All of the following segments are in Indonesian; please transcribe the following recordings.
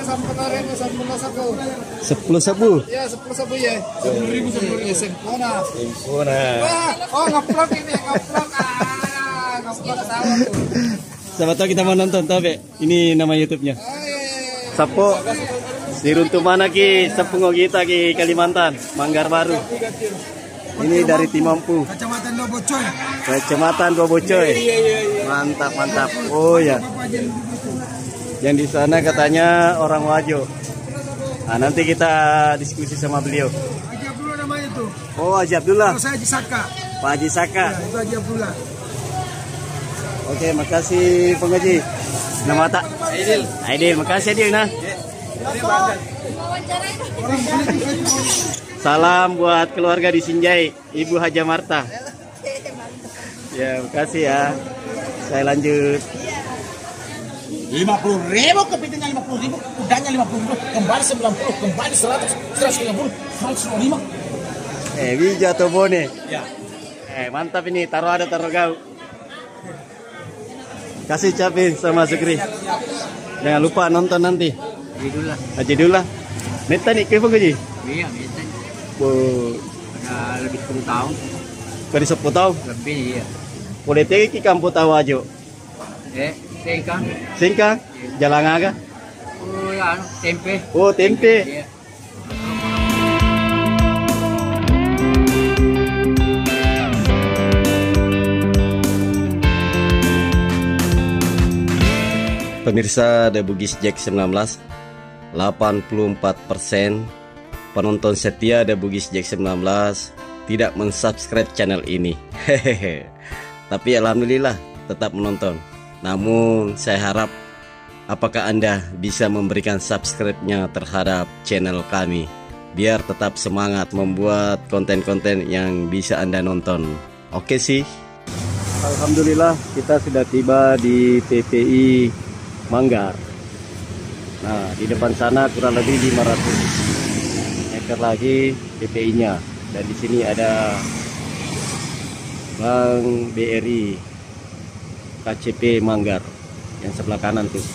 10 sabu. 10 sabu. Ya, 10 sabu ya. 10.000 10.000 sempurna. Sempurna. Wah, oh ngeplok ini, ngeplok. Ngeplok tahu tuh. Siapa tahu kita mau nonton tahu, Be? Ini nama YouTube-nya. Sapo di runtuh mana ki sepungo kita ki Kalimantan, Manggar Baru. Ini dari Timampu. Kecamatan Dobocoy. Kecamatan Bobocoy. Mantap, mantap. Oh ya. Yang di sana katanya orang Wajo. Nah, nanti kita diskusi sama beliau. Haji Abdullah namanya tuh. Oh, Haji Abdullah. Kalau saya Haji Saka. Pak Haji Saka. Ya, itu Haji Abdullah. Oke, makasih Bang Haji. Nama tak? Aidil. Aidil, makasih Aidil nah. Salam buat keluarga di Sinjai, Ibu Haja Marta. Ya, makasih ya. Saya lanjut. 50.000 kepitingnya 50.000, udangnya 50.000, kembali 90, kembali 100, 150, 125. Bija Tobone. Ya. Mantap ini, taruh ada taruh gau. Kasih capin sama Sukri. Jangan lupa nonton nanti. Haji Dullah. Neta nih kepo gaji? Iya, biasa. Ada Lebih 10 tahun. Kali 10 tahun. Lebih, iya. Politik ki kampu tahu aja. Singkang. Singkang, jalan aga. Oh, ya, tempe. Oh, tempe. Iya. Pemirsa The Bugis Jack 19, 84% penonton setia The Bugis Jack 19 tidak mensubscribe channel ini. Hehehe. Tapi alhamdulillah tetap menonton. Namun saya harap apakah Anda bisa memberikan subscribe-nya terhadap channel kami biar tetap semangat membuat konten-konten yang bisa Anda nonton. Oke sih. Alhamdulillah kita sudah tiba di PPI Manggar. Nah, di depan sana kurang lebih 500 meter lagi PPI-nya. Dan di sini ada Bank BRI KCP Manggar yang sebelah kanan tuh.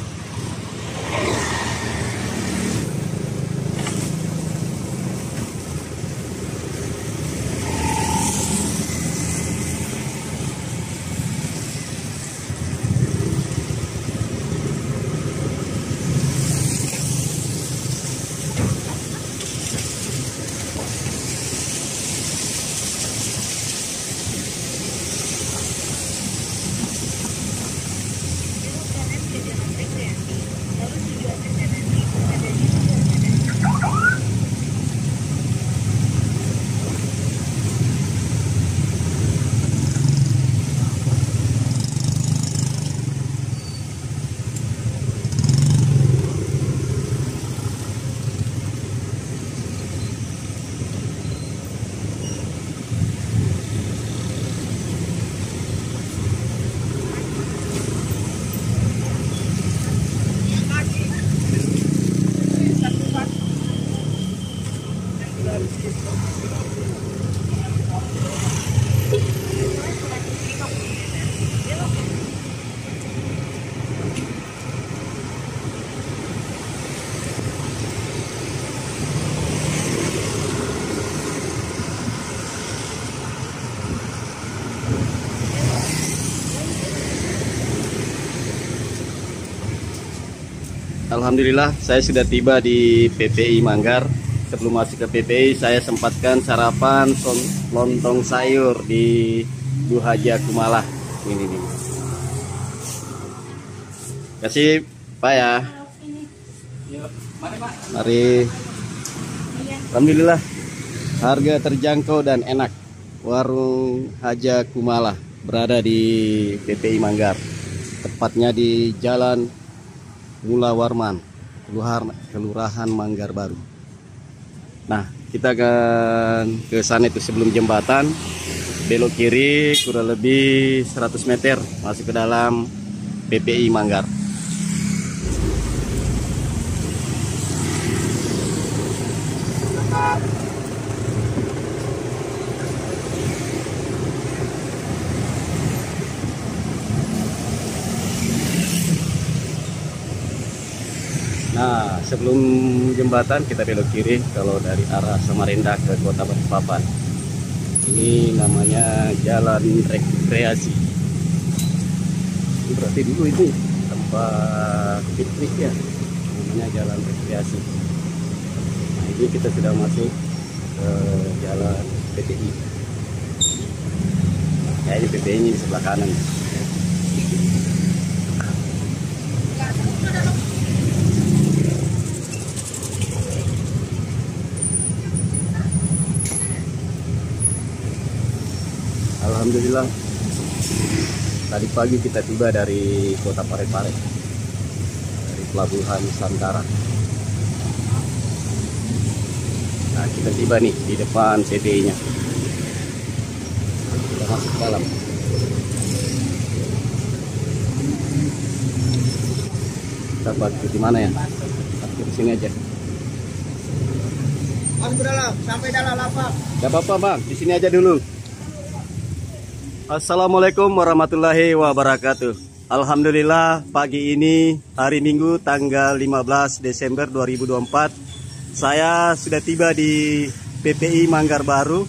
Alhamdulillah saya sudah tiba di PPI Manggar. Sebelum masuk ke PPI saya sempatkan sarapan lontong sayur di Bu Haja Kumalah. Ini nih. Kasih Pak ya. Mari. Alhamdulillah harga terjangkau dan enak. Warung Haja Kumalah berada di PPI Manggar. Tepatnya di Jalan Mula Warman, Kelurahan Manggar Baru. Nah, kita akan ke sana itu sebelum jembatan, belok kiri kurang lebih 100 meter masuk ke dalam PPI Manggar. Nah, Nah, sebelum jembatan kita belok kiri kalau dari arah Samarinda ke Kota Balikpapan. Ini namanya Jalan Rekreasi. Ini berarti dulu ini tempat piknik ya, namanya Jalan Rekreasi. Nah, ini kita sudah masuk ke Jalan PTI. Ya, ini PTI ini di sebelah kanan. Alhamdulillah, tadi pagi kita tiba dari Kota Parepare, dari Pelabuhan Nusantara. Nah, kita tiba nih di depan CTI-nya. Kita masuk ke dalam. Kita parkir di mana ya? Parkir di sini aja. Masuk ke dalam, sampai dalam lapak. Gak apa-apa bang, di sini aja dulu. Assalamualaikum warahmatullahi wabarakatuh. Alhamdulillah, pagi ini hari Minggu tanggal 15 Desember 2024 saya sudah tiba di PPI Manggar Baru,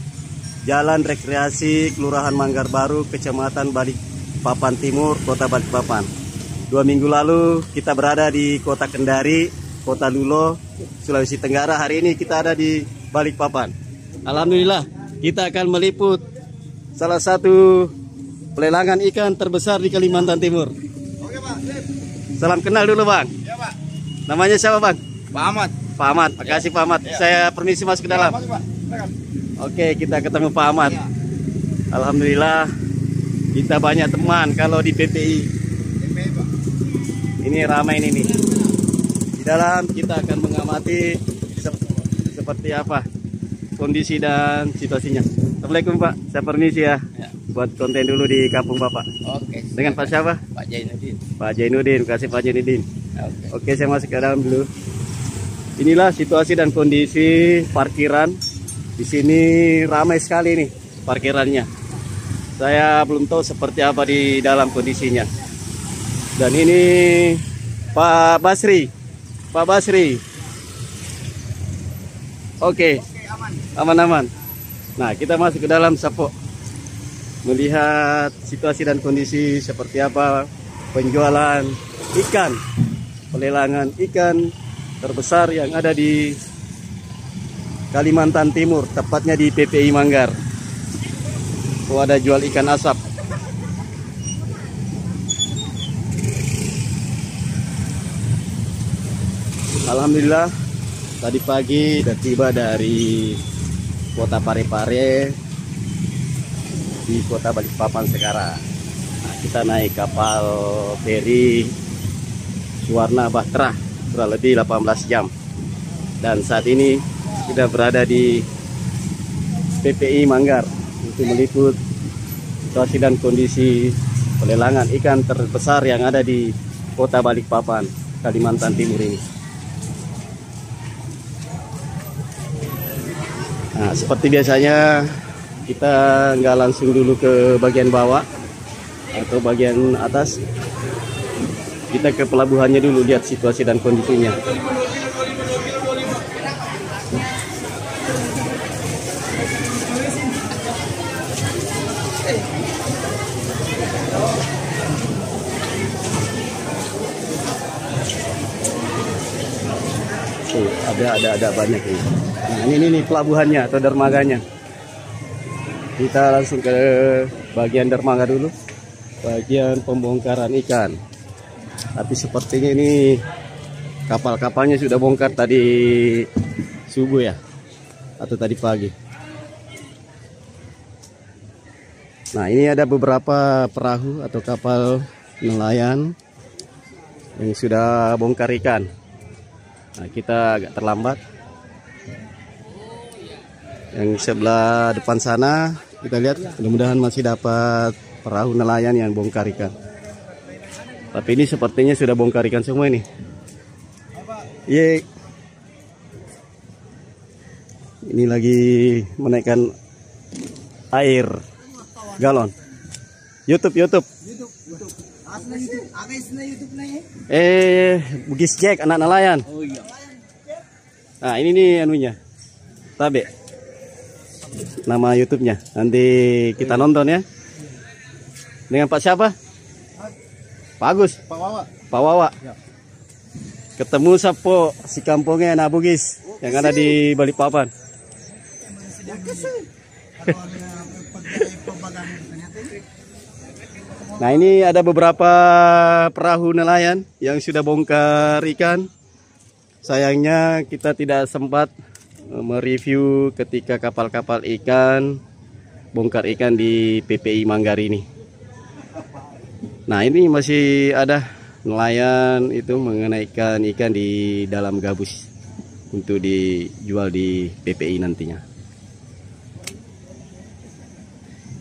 Jalan Rekreasi Kelurahan Manggar Baru, Kecamatan Balikpapan Timur, Kota Balikpapan. 2 minggu lalu kita berada di Kota Kendari, Kota Lulo, Sulawesi Tenggara. Hari ini kita ada di Balikpapan. Alhamdulillah, kita akan meliput salah satu pelelangan ikan terbesar di Kalimantan Timur. Oke Pak, sip. Salam kenal dulu bang. Ya Pak. Namanya siapa bang? Pak Ahmad. Pak Ahmad, makasih Pak Ahmad. Saya permisi masuk ke dalam. Masuk, Pak. Silakan. Oke, kita ketemu Pak Ahmad. Ya. Alhamdulillah, kita banyak teman kalau di PPI. PPI Pak. Ini ramai ini nih. Di dalam kita akan mengamati seperti apa kondisi dan situasinya. Assalamualaikum Pak, saya permisi ya. Buat konten dulu di kampung Bapak. Oke. Dengan Pak siapa? Pak Jainuddin. Pak Jainuddin, kasih Pak Jainuddin. Oke. Oke, saya masuk ke dalam dulu. Inilah situasi dan kondisi parkiran. Di sini ramai sekali nih parkirannya. Saya belum tahu seperti apa di dalam kondisinya. Dan ini Pak Basri. Pak Basri. Oke, aman-aman. Nah, kita masuk ke dalam Sapo. Melihat situasi dan kondisi seperti apa penjualan ikan, pelelangan ikan terbesar yang ada di Kalimantan Timur, tepatnya di PPI Manggar. Oh, ada jual ikan asap. Alhamdulillah, tadi pagi sudah tiba dari Kota Parepare di Kota Balikpapan sekarang. Nah, kita naik kapal feri warna Bahtera kurang lebih 18 jam. Dan saat ini sudah berada di PPI Manggar untuk meliput situasi dan kondisi pelelangan ikan terbesar yang ada di Kota Balikpapan, Kalimantan Timur ini. Nah, seperti biasanya kita nggak langsung dulu ke bagian bawah atau bagian atas. Kita ke pelabuhannya dulu, lihat situasi dan kondisinya. Tuh, ada banyak ini. Nah, ini pelabuhannya atau dermaganya. Kita langsung ke bagian dermaga dulu, bagian pembongkaran ikan. Tapi sepertinya ini kapal-kapalnya sudah bongkar tadi subuh ya, atau tadi pagi. Nah, ini ada beberapa perahu atau kapal nelayan yang sudah bongkar ikan. Nah, kita agak terlambat. Yang sebelah depan sana kita lihat, mudah-mudahan masih dapat perahu nelayan yang bongkar ikan. Tapi ini sepertinya sudah bongkar ikan semua ini. Iya. Ini lagi menaikkan air galon. YouTube. Bugis Jack, anak nelayan. Oh iya. Nah ini nih anunya, Tabe. Nama YouTube-nya. Nanti kita nonton ya. Dengan Pak siapa? Pak Agus. Pak Wawa. Pak Wawa. Ya. Ketemu Sapo si kampungnya anak Bugis yang ada di Balikpapan. Nah ini ada beberapa perahu nelayan yang sudah bongkar ikan. Sayangnya kita tidak sempat mereview ketika kapal-kapal ikan bongkar ikan di PPI Manggar ini. Nah ini masih ada nelayan itu mengenaikan ikan di dalam gabus untuk dijual di PPI nantinya.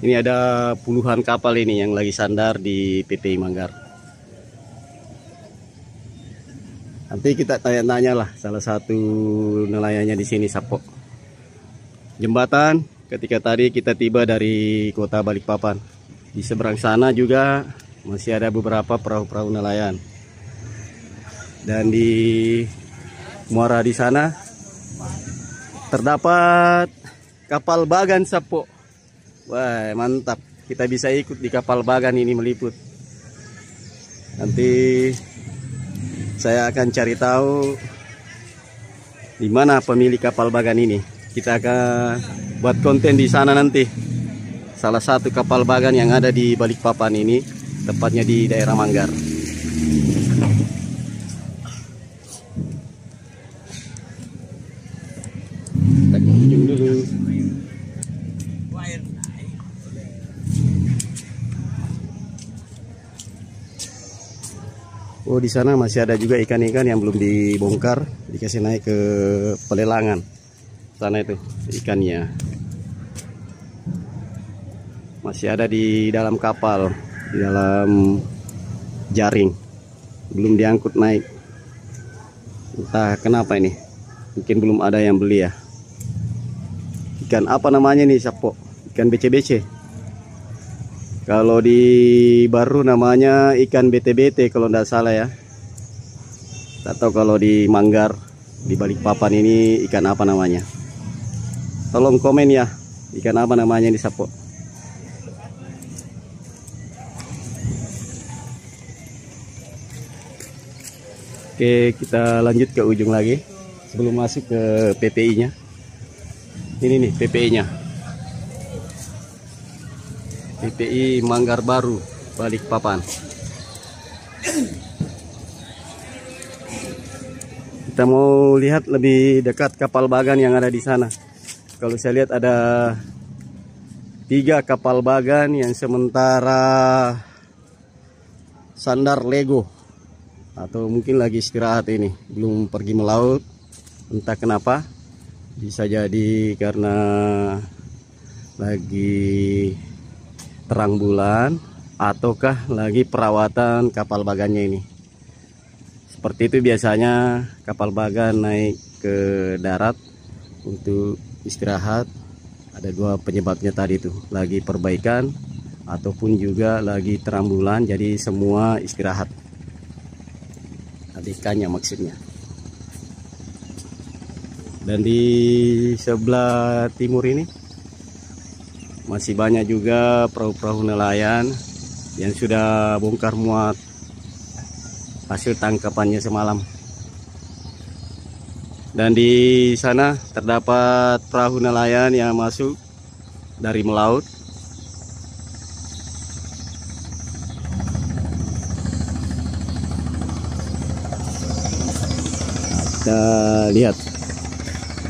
Ini ada puluhan kapal ini yang lagi sandar di PPI Manggar. Nanti kita tanya-tanya lah salah satu nelayannya di sini, Sapo. Jembatan ketika tadi kita tiba dari kota Balikpapan. Di seberang sana juga masih ada beberapa perahu-perahu nelayan. Dan di muara di sana terdapat kapal bagan, Sapo. Wah, mantap. Kita bisa ikut di kapal bagan ini meliput. Nanti saya akan cari tahu di mana pemilik kapal bagan ini. Kita akan buat konten di sana nanti. Salah satu kapal bagan yang ada di Balikpapan ini, tepatnya di daerah Manggar. Kita ke ujung dulu. Oh, di sana masih ada juga ikan-ikan yang belum dibongkar, dikasih naik ke pelelangan. Sana itu ikannya. Masih ada di dalam kapal, di dalam jaring. Belum diangkut naik. Entah kenapa ini. Mungkin belum ada yang beli ya. Ikan apa namanya nih, Sapo? Ikan BC-BC. Kalau di Baru namanya ikan BT-BT kalau tidak salah ya. Atau kalau di Manggar, di Balikpapan ini ikan apa namanya? Tolong komen ya, ikan apa namanya di Sapo. Oke, kita lanjut ke ujung lagi sebelum masuk ke PPI-nya. Ini nih PPI-nya. PPI Manggar Baru, Balikpapan. Kita mau lihat lebih dekat kapal bagan yang ada di sana. Kalau saya lihat ada 3 kapal bagan yang sementara sandar lego atau mungkin lagi istirahat ini, belum pergi melaut. Entah kenapa, bisa jadi karena lagi terang bulan ataukah lagi perawatan kapal bagannya ini. Seperti itu biasanya kapal bagan naik ke darat untuk istirahat. Ada 2 penyebabnya tadi tuh, lagi perbaikan ataupun juga lagi terang bulan, jadi semua istirahat. Ikannya maksudnya. Dan di sebelah timur ini masih banyak juga perahu-perahu nelayan yang sudah bongkar muat hasil tangkapannya semalam. Dan di sana terdapat perahu nelayan yang masuk dari melaut. Kita lihat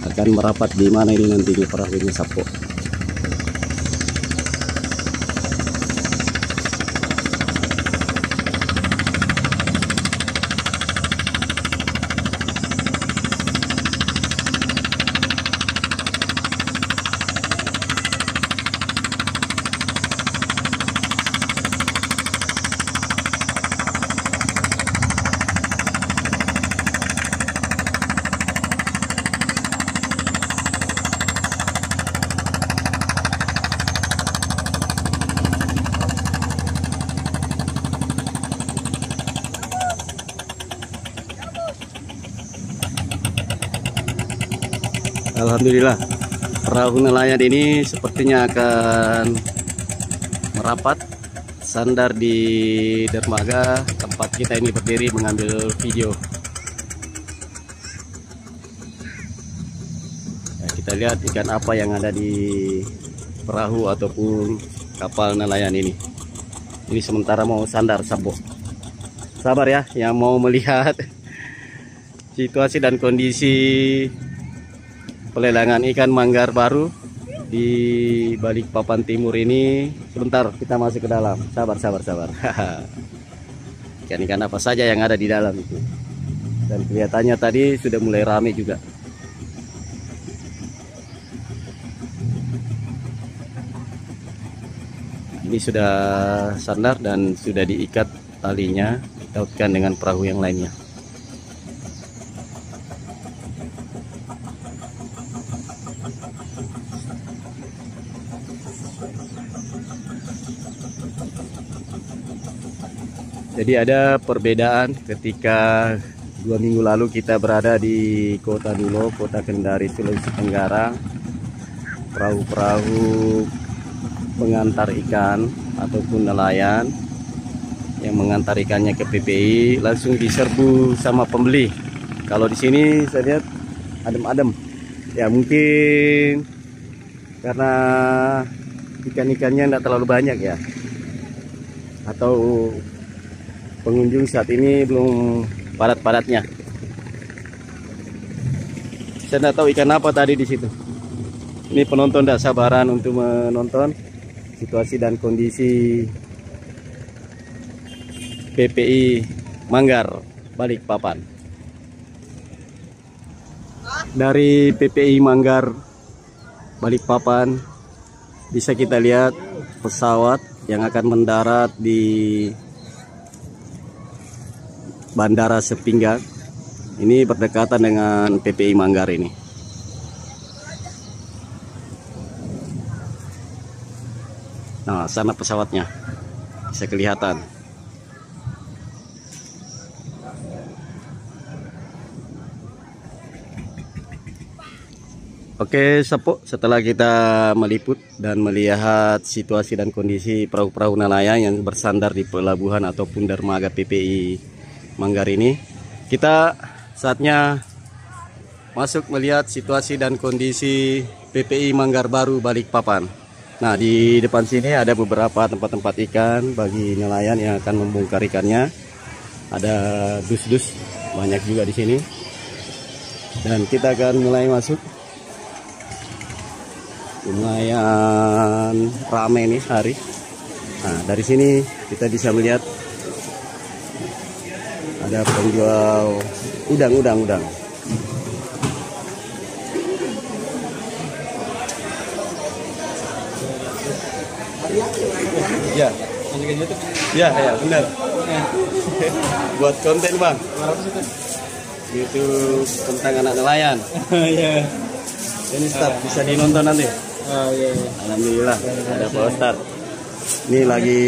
akan merapat di mana ini nantinya perahunya, Sapo. Alhamdulillah, perahu nelayan ini sepertinya akan merapat sandar di dermaga tempat kita ini berdiri mengambil video. Ya, kita lihat ikan apa yang ada di perahu ataupun kapal nelayan ini. Ini sementara mau sandar, Sabok. Sabar ya yang mau melihat situasi dan kondisi pelelangan ikan manggar baru di Balikpapan Timur ini. Sebentar, kita masuk ke dalam. Sabar. Ikan-ikan apa saja yang ada di dalam itu. Dan kelihatannya tadi sudah mulai ramai juga. Ini sudah sandar dan sudah diikat talinya, ditautkan dengan perahu yang lainnya. Jadi ada perbedaan ketika 2 minggu lalu kita berada di Kota Dulo, Kota Kendari, Sulawesi Tenggara. Perahu-perahu pengantar ikan ataupun nelayan yang mengantar ikannya ke PPI langsung diserbu sama pembeli. Kalau di sini saya lihat adem-adem. Ya mungkin karena ikan-ikannya tidak terlalu banyak ya. Atau pengunjung saat ini belum padat-padatnya. Saya tidak tahu ikan apa tadi di situ. Ini penonton tidak sabaran untuk menonton situasi dan kondisi PPI Manggar Balikpapan. Dari PPI Manggar Balikpapan bisa kita lihat pesawat yang akan mendarat di Bandara Sepinggan. Ini berdekatan dengan PPI Manggar ini. Nah, sana pesawatnya bisa kelihatan. Oke, Sapo, setelah kita meliput dan melihat situasi dan kondisi perahu-perahu nelayan yang bersandar di pelabuhan ataupun dermaga PPI Manggar ini, kita saatnya masuk melihat situasi dan kondisi PPI Manggar baru Balikpapan. Nah, di depan sini ada beberapa tempat-tempat ikan bagi nelayan yang akan membongkar ikannya. Ada dus-dus banyak juga di sini. Dan kita akan mulai masuk. Lumayan ramai nih hari. Nah, dari sini kita bisa melihat ada penjual udang. Ya, ya, benar. Buat konten bang. YouTube tentang anak nelayan. Iya. Ini start bisa dinonton nanti. Alhamdulillah ada Pak Ustadz. Ini lagi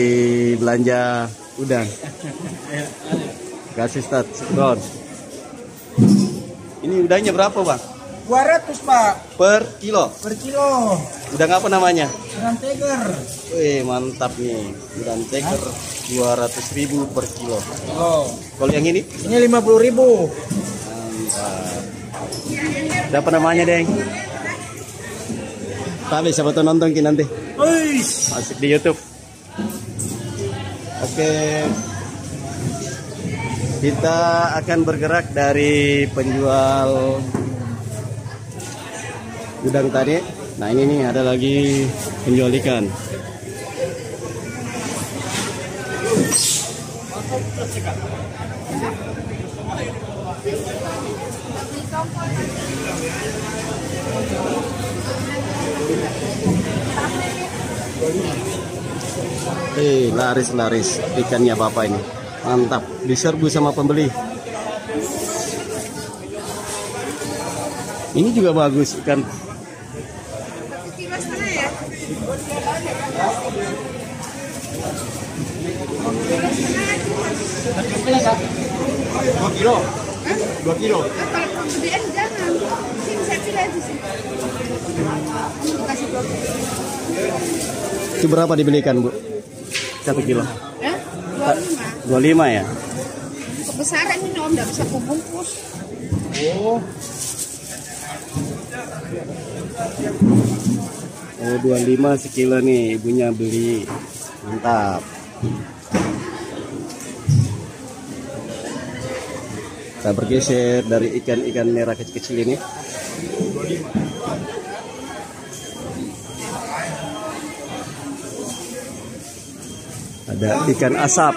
belanja udang. Kasih start Ron. Ini udangnya berapa bang? 200 pak. Per kilo? Per kilo. Udang apa namanya? Udang tiger. Wih mantap nih. Udang tiger 200.000 per kilo. Oh. Kalau yang ini? Ini 50.000. Mantap. Siapa namanya Deng? Tapi siapa tuh nonton nanti? Masuk di YouTube. Oke. Kita akan bergerak dari penjual udang tadi. Nah ini nih ada lagi penjual ikan. Laris ikannya bapak ini. Mantap, diserbu sama pembeli. Ini juga bagus ikan. Dua kilo. Kalau pembelian jangan. Sini saya pilih aja sih. Kasih 20. Itu berapa dibelikan, Bu? 1 kilo? 25 ya? Kebesaran ini Om, nggak bisa kubungkus. Oh, 25 sekilo nih ibunya beli. Mantap. Kita bergeser dari ikan-ikan merah kecil-kecil ini. Ada ikan asap.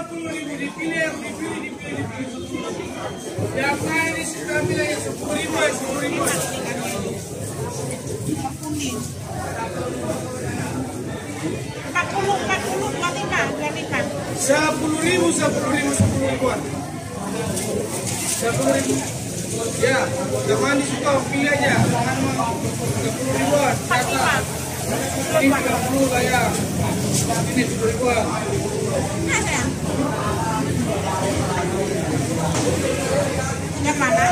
Ya, yang mana suka pilih aja. Jangan 30 ribuan. 30 lah ya. Ini 10 ribuan. Yang mana?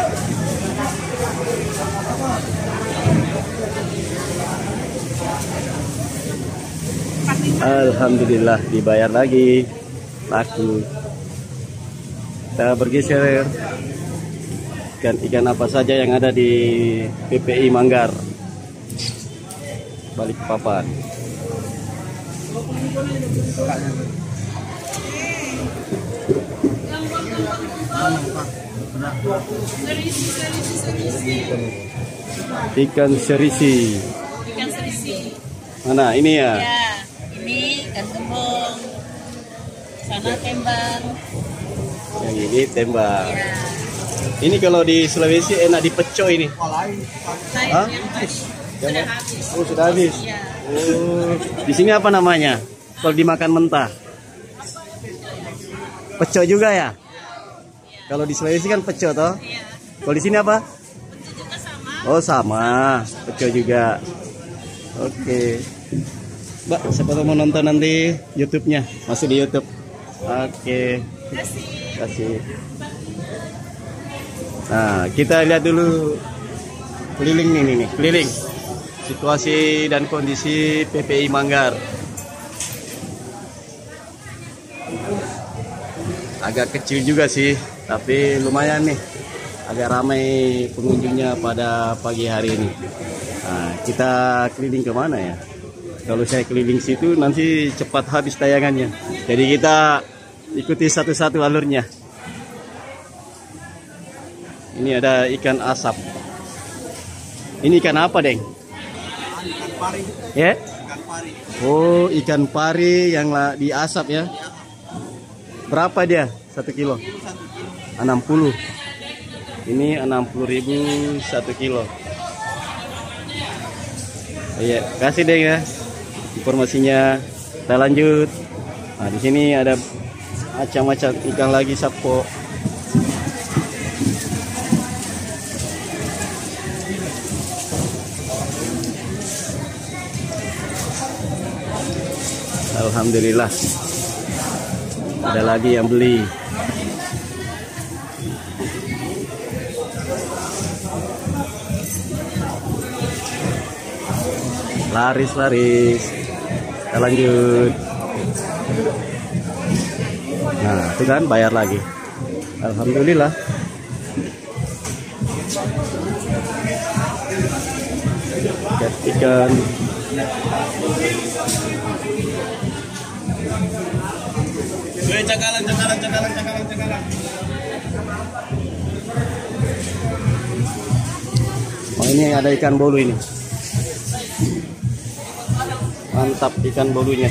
Alhamdulillah dibayar lagi. Laku. Kita bergeser. Ikan apa saja yang ada di PPI Manggar, Balikpapan. Ikan serisi. Ikan serisi. Mana ini ya? Ya, ini ikan gembong. Sana tembang. Yang ini tembak. Ya. Ini kalau di Sulawesi enak dipeco ini. Saya Hah? yang tadi sudah habis. Oh, sudah habis. Iya. Oh, di sini apa namanya? Kalau dimakan mentah. Peco juga ya? Kalau di Sulawesi kan peco toh? Iya. Kalau di sini apa? Itu juga sama. Oh, sama. Peco juga. Oke. Mbak, siapa tahu mau nonton nanti YouTube-nya? Masih di YouTube. Oke. Kasih. Nah, kita lihat dulu keliling nih, keliling situasi dan kondisi PPI Manggar. Agak kecil juga sih, tapi lumayan nih, agak ramai pengunjungnya pada pagi hari ini. Nah, kita keliling kemana ya? Kalau saya keliling situ nanti cepat habis tayangannya. Jadi kita ikuti satu-satu alurnya. Ini ada ikan asap. Ini ikan apa, Deng? Ikan pari. Ya? Ikan pari. Oh, ikan pari yang di asap ya. Berapa dia? 1 kilo? 60. Ini 60.000 1 kilo. Iya, kasih Deng ya informasinya. Kita lanjut. Nah, di sini ada macam-macam ikan lagi, sapo. Alhamdulillah ada lagi yang beli. Laris. Kita lanjut. Nah, itu kan bayar lagi. Alhamdulillah. Ikan. Cakalan. Oh, ini ada ikan bolu ini. Mantap ikan bolunya.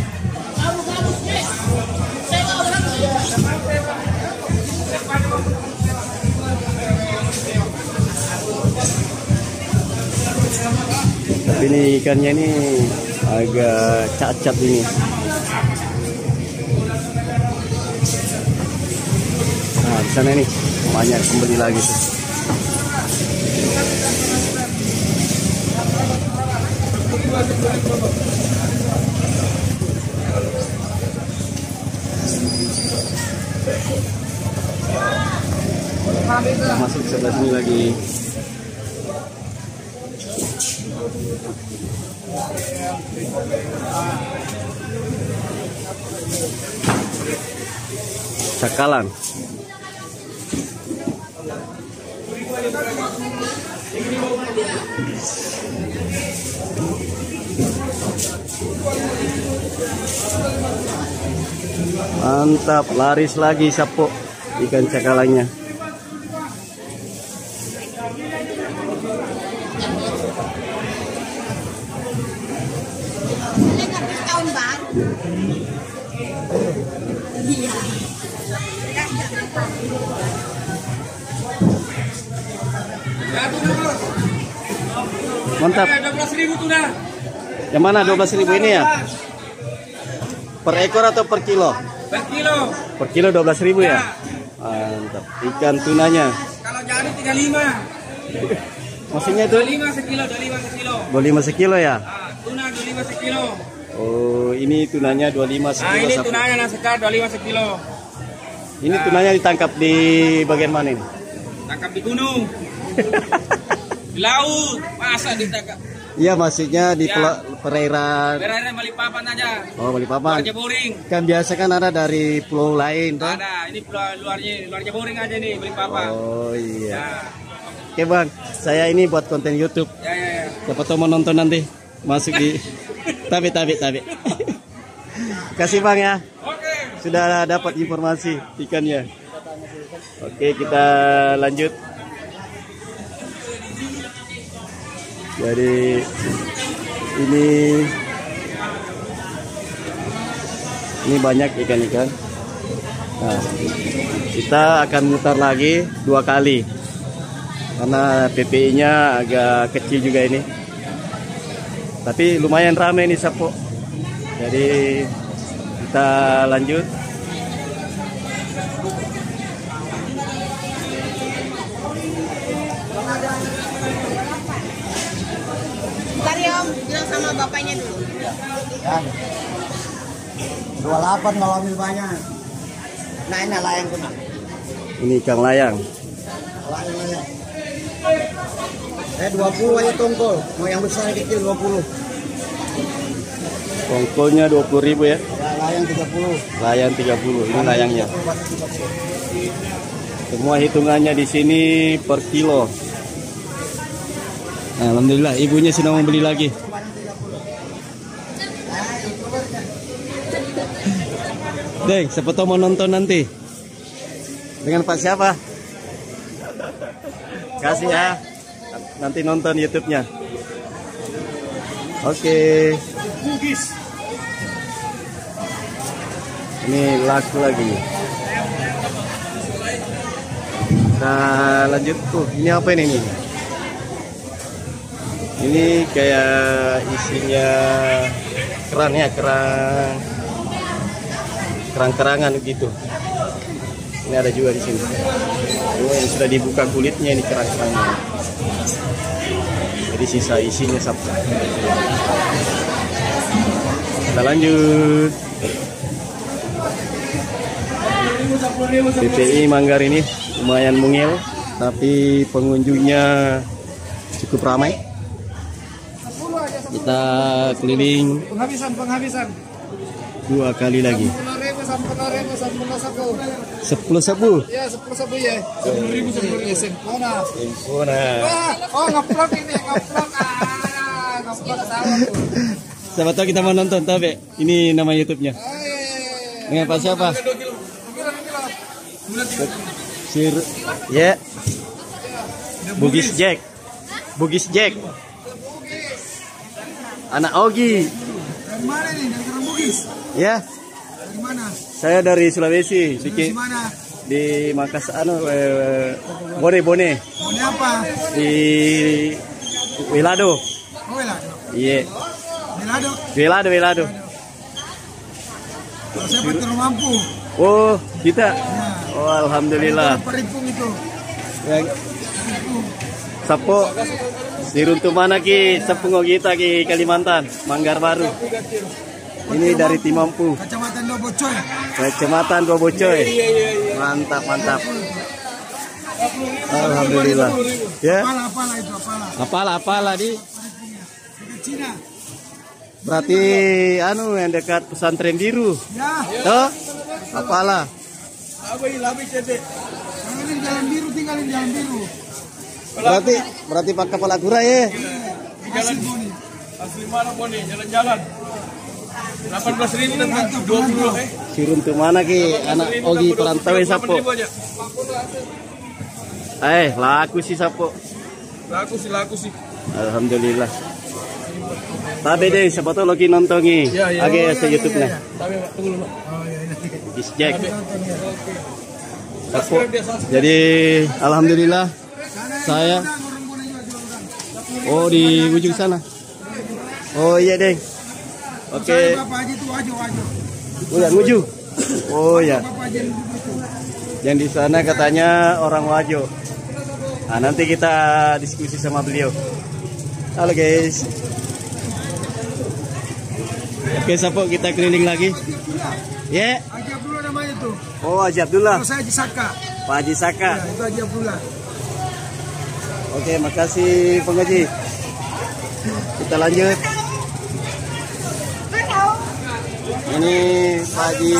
Tapi ini ikannya ini agak cacat ini. Nah, di sana nih banyak pembeli lagi tuh. Masuk sebelah sini lagi. Cakalang. Mantap, laris lagi sapo ikan cakalangnya. Ini habis tahun baru. Iya. Mantap. 12.000 tuna. Yang mana 12.000 ini ya? Per ekor atau per kilo? Per kilo. Per kilo 12.000 ya? Mantap. Ikan tunanya. Kalau jadi 35. Maksudnya itu 25 sekilo, 25 sekilo. 25 sekilo ya? Tuna 25 sekilo. Oh, ini tunanya 25 Nah, sekilo. ini sapu. tunanya nah sekarang 25 sekilo. Ini tunanya ditangkap di bagian mana ini? Tangkap di gunung. Di laut, masa ditangkap. Iya, maksudnya di Ya. perairan. Daerah Balikpapan aja. Oh, Balikpapan. Luar Jaboring. Kan biasa kan ada dari pulau lain, toh? Ada, ini luar Jaboring aja nih Balikpapan. Oh iya. Ya, Oke bang, saya ini buat konten YouTube. ya. Siapa tahu mau nonton nanti masuk di tabi. Kasih bang ya. Oke. Sudah dapat informasi ikannya. Oke, kita lanjut. Jadi ini banyak ikan-ikan. Nah, kita akan mutar lagi 2 kali karena PPI-nya agak kecil juga ini. Tapi lumayan ramai nih sapo. Jadi kita lanjut. Bentar ya Om, bilang sama bapaknya dulu. Kan 28 kalau ambil banyak. Nah ini layang kena. Ini ikan layang. Layang. 20 aja tongkol. Mau yang besar kecil 20. Tongkolnya 20.000 ya. Ya layang 30. Layang 30. Ini layangnya. Semua hitungannya di sini per kilo. Nah, alhamdulillah ibunya sudah mau beli lagi. Deng, siapa tahu mau nonton nanti. Dengan Pak siapa? Kasih ya. Nanti nonton YouTube-nya. Oke. Bugis. Ini laku lagi. Nah, lanjut tuh. Ini apa ini? Ini kayak isinya kerang ya, kerang-kerangan gitu. Ini ada juga di sini. Oh, yang sudah dibuka kulitnya ini kerang-kerangnya. Jadi sisa isinya sapu. Kita lanjut. PPI Manggar ini lumayan mungil, tapi pengunjungnya cukup ramai. Kita keliling Penghabisan. 2 kali lagi. 10 sabu. Ya, 10 sabu ya. 10.000 sempurna. Sempurna. Oh, ngeplok ini, ngeplok. Ngeplok tahu. Siapa tahu kita mau nonton tapi ini nama YouTube-nya. Dengan Pak siapa? Sir, ya. Bugis Jack. Anak Ogi. Dari mana nih? Dari Kerang Bugis? Ya, Dari mana? saya dari Sulawesi. Di mana? Di Makassar, Bone. Ini apa? Di Welado. Oh, Welado. Iya. Welado. Welado. Kalau saya Petro Mampu. Oh, kita. Ya. Oh, alhamdulillah. Peripung itu. Yang sapo diruntuh mana ki sepungo kita ki Kalimantan, Manggar Baru. Ini dari Timampu, Kecamatan Dobocoy. Kecamatan Bobocoy. Mantap. Alhamdulillah. Ya. Apala itu, apala. Apalah di Cina. Berarti anu yang dekat pesantren biru. Ya. Toh? Apalah? Jangan jalan biru, tinggalin jalan biru. Berarti Pak Kepala Gura ya. Jalan Boni. Asli mana Boni? Jalan-jalan. 18.000 dan 20. Sirun tuh mana ki anak Ogi perantau sapo. Laku sih sapo. Laku sih. Alhamdulillah. Tapi deh, siapa tuh lagi nontongi. Age sa YouTube nya. Tapi tunggu dulu. Bugis Jack. Sapo. Jadi alhamdulillah saya. Oh di ujung sana. Oh iya deh. Oke. Bapak Haji itu wajo. Udah nguju. Oh ya. Yang di sana katanya orang Wajo. Nah, nanti kita diskusi sama beliau. Halo guys. Oke, Sapo kita keliling lagi. Ya. Haji Abdullah namanya tuh. Oh, Haji Abdullah. Kalau saya Haji Saka. Pak Haji Saka. Ya, itu Haji Abdullah. Oke, makasih Bang Haji. Kita lanjut. Ini Pak Haji.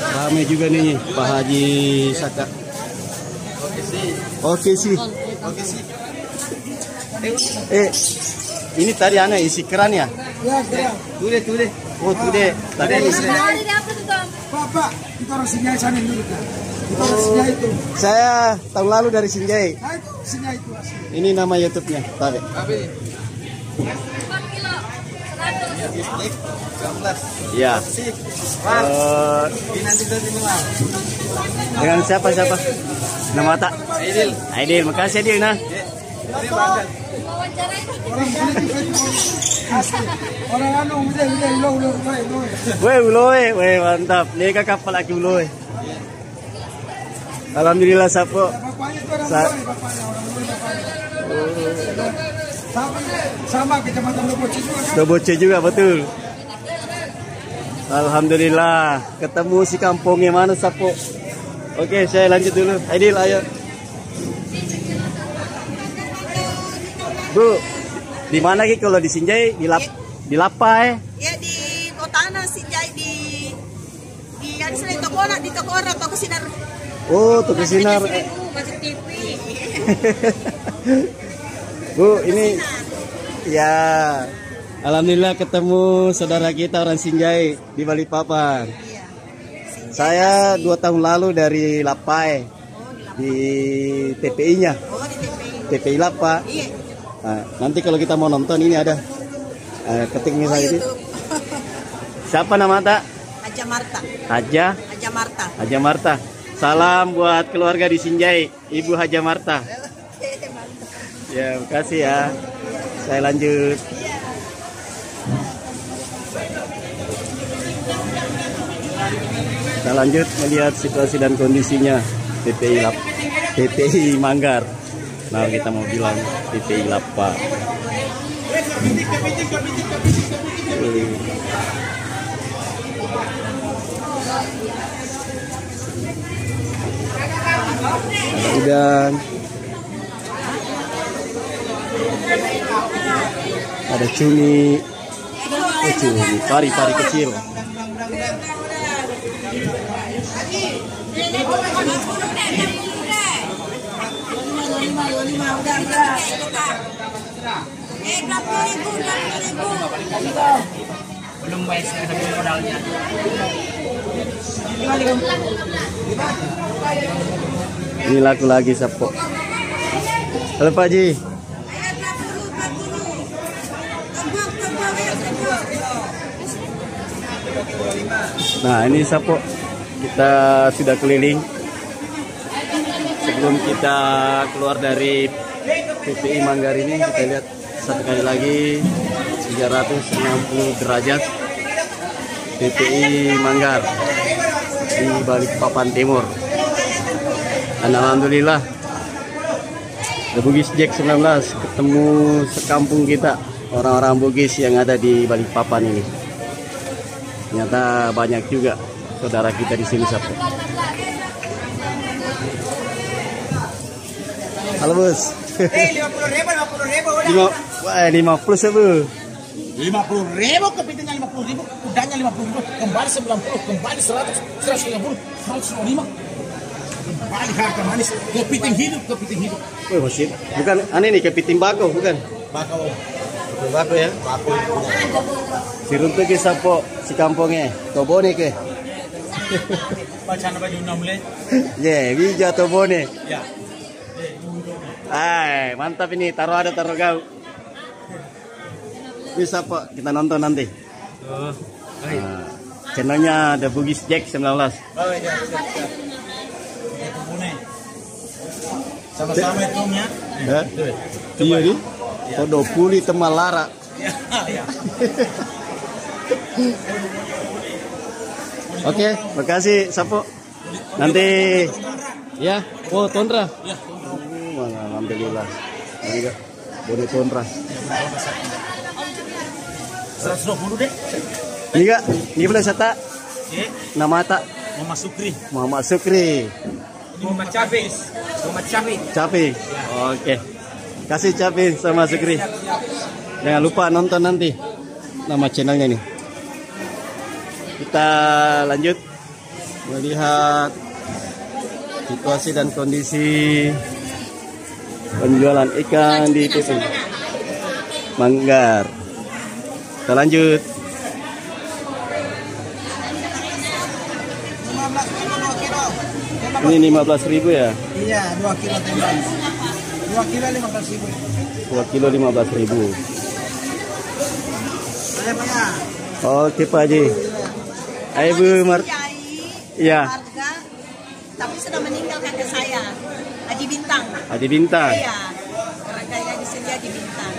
Ramai juga nih Pak Haji Saka. Oke sih. Ini tadi anak isi keran ya? Ya, keran. Tude. Oh, tude. Tadi Pak, kita orang Sinjai sana dulu kan. Kita orang Sinjai itu. Saya tahun lalu dari Sinjai. Nah itu Sinjai itu asli. Ini nama YouTube-nya, Tabe. Ya. Dengan siapa? Nama tak? Aidil. Makasih Aidil nah. Orang anu udah Weh mantap. Ini kakak lagi uloy. Alhamdulillah Sapo. Bapaknya itu orang bapaknya sama kecamatan Loboce juga kan? Loboce juga betul. Alhamdulillah ketemu si kampungnya mana Sapo. Oke, saya lanjut dulu. Aidil ayo. Bu, di mana ki kalau di Sinjai di Lapai? Ya di Kotana Sinjai di toko orang toko sinar. Oh, toko sinar. Masih TV. Bu, ini ya alhamdulillah ketemu saudara kita orang Sinjai di Balikpapan. Iya. Saya 2 tahun lalu dari Lapai di TPI-nya. Oh, di TPI. TPI Lapa. Iya. Nah, nanti kalau kita mau nonton ini ada ketik misalnya ini. Siapa nama tak? Haja Marta. Haja Marta. Salam buat keluarga di Sinjai, Ibu Haja Marta. Ya, makasih ya. Saya lanjut. Kita lanjut melihat situasi dan kondisinya TPI Manggar. Nah, kita mau bilang TPI Lapa. Udan. Ada cumi. Pari kecil. Belum bayar sebelum modalnya. Ini laku lagi Sapo. Halo Pak Haji. Nah ini Sapo, kita sudah keliling. Sebelum kita keluar dari TPI Manggar ini, kita lihat satu kali lagi 360 derajat. TPI Manggar di Balikpapan Timur. Dan alhamdulillah The Bugis Jack 19 ketemu sekampung kita, orang-orang Bugis yang ada di Balikpapan ini. Ternyata banyak juga saudara kita di sini, Sapo. Halo bos. 50.000 udah. Wah, 50 Sapo. 50.000, kepitingnya 50.000, kudanya 50.000, kembali 90, kembali 100, 150, 125. Kembali harga manis, kepiting hidup. Wih, masih. Bukan aneh nih, kepiting bako, bukan? Bakau. Bako ya. Si runtuh ke Sapo, si kampungnya. Tobone ke. Bacaan baju 6 Ya, bija Tobone. Ya. Ay, mantap ini, taruh kau. Bisa Pak, kita nonton nanti. Nah, channelnya The Bugis Jack 19. Oh iya, siap. Sama-sama hitungnya. Ya? Iya nih. Todo puli temalara. Ya. Oke, makasih Sapo. Nanti ya, oh Tondra. Ya. Alhamdulillah. Enggak. Boleh Tondra. 120 deh. Enggak, ini boleh sata. Nama tak Muhammad Sukri. Muhammad Sukri. Muhammad Cabe. Capi. Oke. Kasih Capi sama Sukri. Jangan lupa nonton nanti nama channelnya nih. Kita lanjut melihat situasi dan kondisi penjualan ikan di TPI Manggar. Kita lanjut. 15.000 2 kilo. Ini 15.000 ya? Iya, 2 kilo tembak. 2 kilo 15.000. 2 kilo 15.000. Saya punya. Oke Pak Haji. Ayo Bu Mar. Iya. Keluarga, tapi sudah meninggal kakek saya, Haji Bintang. Haji Bintang. Iya, kerajaan di sini Haji Bintang.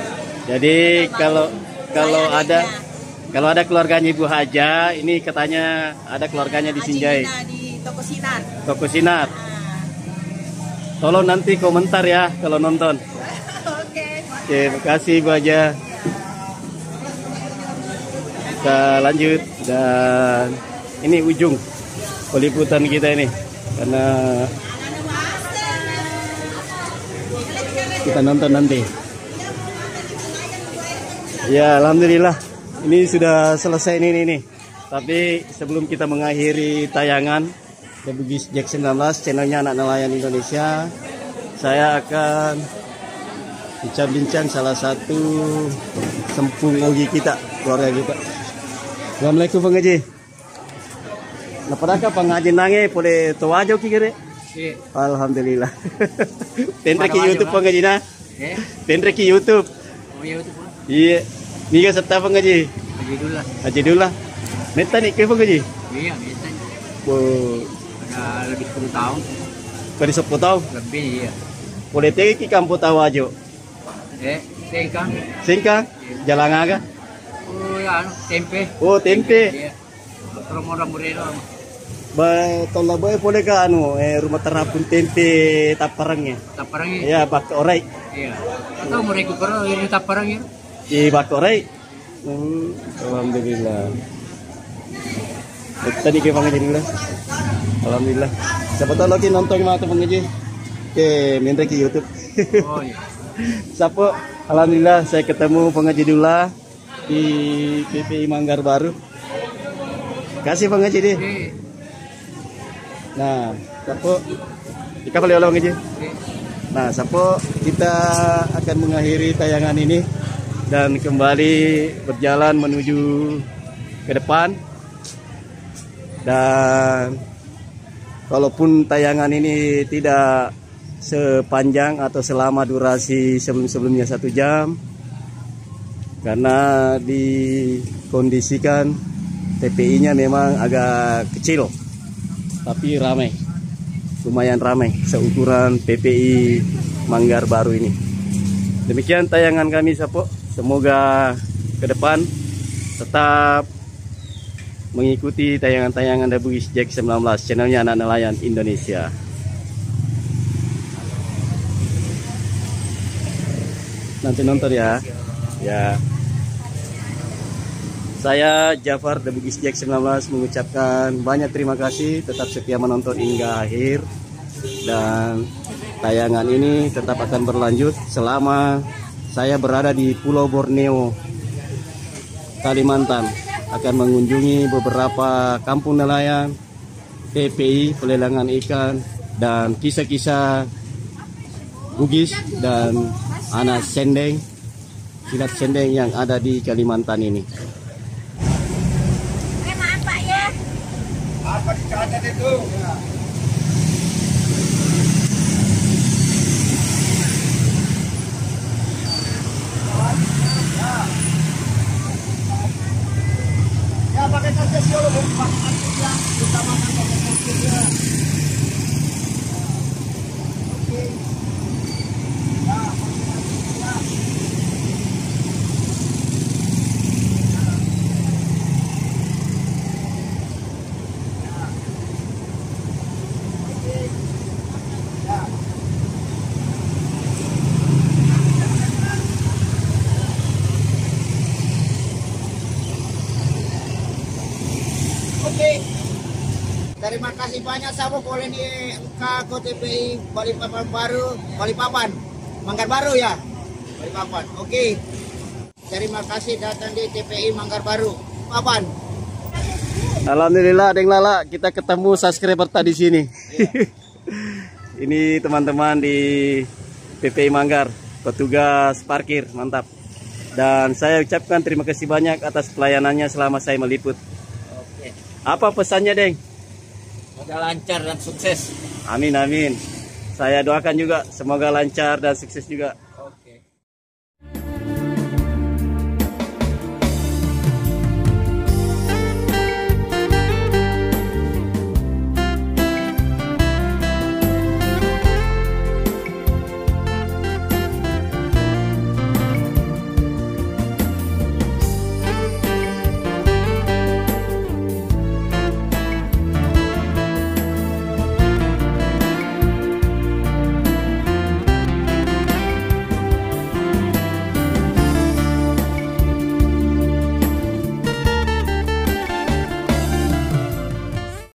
Jadi kalau Saya ada keluarganya Ibu Haja, ini katanya ada keluarganya di Haji Sinjai, Bina di Toko Sinar. Toko Sinar. Nah, Tolong nanti komentar ya kalau nonton. Oke. Oke, makasih Ibu Haja. Kita lanjut dan ini ujung peliputan kita ini karena kita nonton nanti. Ya, alhamdulillah ini sudah selesai ini. Tapi sebelum kita mengakhiri tayangan The Bugis Jack 19 channelnya Anak Nelayan Indonesia, saya akan bincang-bincang salah satu sempung ogi kita, keluarga kita. Assalamualaikum Bang Haji. Napadaka Bang Haji nange boleh towajo kikire? Iya. Alhamdulillah. Tendre ki YouTube Bang Haji na? Tendre ki YouTube. Oh iya itu. Iya. Niga serta Bang Haji. Haji dulu lah. Haji dulu lah. Meta nih ke Bang Haji? Iya, biasanya. Bo, Ada lebih 10 tahun. pada 10 tahun. Lebih iya. Boleh tegi ki kampo tawajo. Tengkang. Singka, jalangaga. Oh ya, tempe. Oh, tempe. Iya. Kalau mau mureno. Ba tola boy boleh ka rumah terapun tempe taparangnya. Taparangnya. Ya, bak orai. Iya. Atau mau recuper ini taparangnya. Di bak orai. Alhamdulillah. Tadi ke Bang Haji dulu lah. Alhamdulillah. Siapa tahu lagi nonton mga Bang Haji. Ke minta ke YouTube. Oh iya. Sapo, alhamdulillah saya ketemu Bang Haji Dula di TPI Manggar Baru. Kasih Bang Haji deh. Nah, Sapo, kita boleh Bang Haji. Nah, Sapo, kita akan mengakhiri tayangan ini dan kembali berjalan menuju ke depan. Dan kalaupun tayangan ini tidak sepanjang atau selama durasi sebelum-sebelumnya 1 jam, karena dikondisikan TPI-nya memang agak kecil tapi ramai, lumayan ramai seukuran TPI Manggar Baru ini. Demikian tayangan kami Sapo, semoga ke depan tetap mengikuti tayangan-tayangan The Bugis Jack 19, channelnya Anak Nelayan Indonesia. Nanti nonton ya. Ya. Saya Jafar The Bugis Jack 19 mengucapkan banyak terima kasih, tetap setia menonton hingga akhir, dan tayangan ini tetap akan berlanjut selama saya berada di Pulau Borneo, Kalimantan. Akan mengunjungi beberapa kampung nelayan, TPI, pelelangan ikan, dan kisah-kisah Bugis dan anak sendeng, silat sendeng yang ada di Kalimantan ini. Maaf Pak ya. Apa dicatat itu? Ya pakai kasus dulu, pakai kasus ya, utamakan pakai kasus ya. Oke. Ya, pakai kasus ya. Oke, terima kasih banyak sama boleh nih ke TPI Balikpapan Baru, Balikpapan, Manggar Baru ya, Balikpapan. Oke, terima kasih datang di TPI Manggar Baru, Papan. Alhamdulillah, Deng Lala, kita ketemu subscriber tadi sini. Ini teman-teman di PPI Manggar, petugas parkir, mantap. Dan saya ucapkan terima kasih banyak atas pelayanannya selama saya meliput. Apa pesannya, Deng? Semoga lancar dan sukses. Amin, amin. Saya doakan juga semoga lancar dan sukses juga.